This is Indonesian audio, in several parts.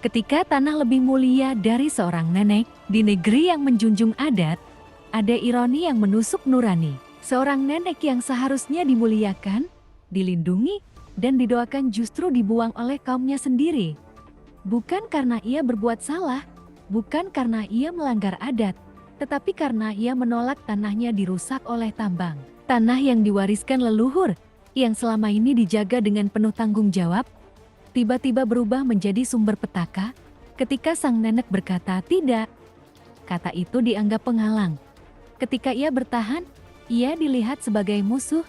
Ketika tanah lebih mulia dari seorang nenek, di negeri yang menjunjung adat, ada ironi yang menusuk nurani. Seorang nenek yang seharusnya dimuliakan, dilindungi, dan didoakan justru dibuang oleh kaumnya sendiri. Bukan karena ia berbuat salah, bukan karena ia melanggar adat, tetapi karena ia menolak tanahnya dirusak oleh tambang. Tanah yang diwariskan leluhur, yang selama ini dijaga dengan penuh tanggung jawab, tiba-tiba berubah menjadi sumber petaka ketika sang nenek berkata tidak. Kata itu dianggap penghalang. Ketika ia bertahan, ia dilihat sebagai musuh.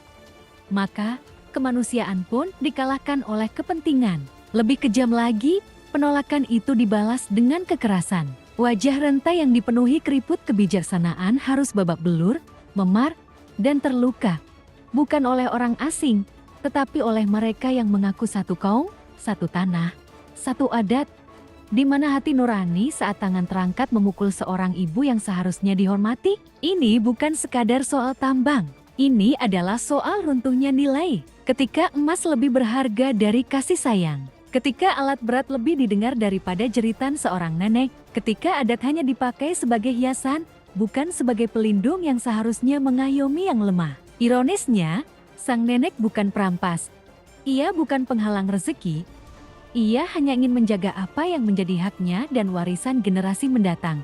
Maka, kemanusiaan pun dikalahkan oleh kepentingan. Lebih kejam lagi, penolakan itu dibalas dengan kekerasan. Wajah renta yang dipenuhi keriput kebijaksanaan harus babak belur, memar, dan terluka. Bukan oleh orang asing, tetapi oleh mereka yang mengaku satu kaum, satu tanah, satu adat. Di mana hati nurani saat tangan terangkat memukul seorang ibu yang seharusnya dihormati? Ini bukan sekadar soal tambang. Ini adalah soal runtuhnya nilai. Ketika emas lebih berharga dari kasih sayang. Ketika alat berat lebih didengar daripada jeritan seorang nenek. Ketika adat hanya dipakai sebagai hiasan, bukan sebagai pelindung yang seharusnya mengayomi yang lemah. Ironisnya, sang nenek bukan perampas. Ia bukan penghalang rezeki. Ia hanya ingin menjaga apa yang menjadi haknya dan warisan generasi mendatang.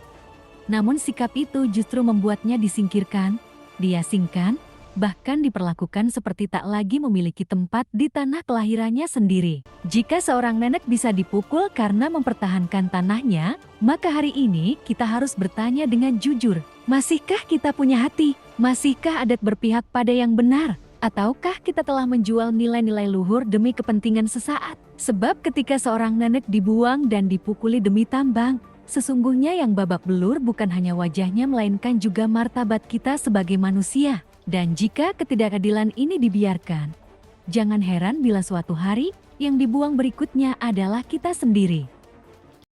Namun sikap itu justru membuatnya disingkirkan, diasingkan, bahkan diperlakukan seperti tak lagi memiliki tempat di tanah kelahirannya sendiri. Jika seorang nenek bisa dipukul karena mempertahankan tanahnya, maka hari ini kita harus bertanya dengan jujur, masihkah kita punya hati? Masihkah adat berpihak pada yang benar? Ataukah kita telah menjual nilai-nilai luhur demi kepentingan sesaat? Sebab ketika seorang nenek dibuang dan dipukuli demi tambang, sesungguhnya yang babak belur bukan hanya wajahnya melainkan juga martabat kita sebagai manusia. Dan jika ketidakadilan ini dibiarkan, jangan heran bila suatu hari yang dibuang berikutnya adalah kita sendiri.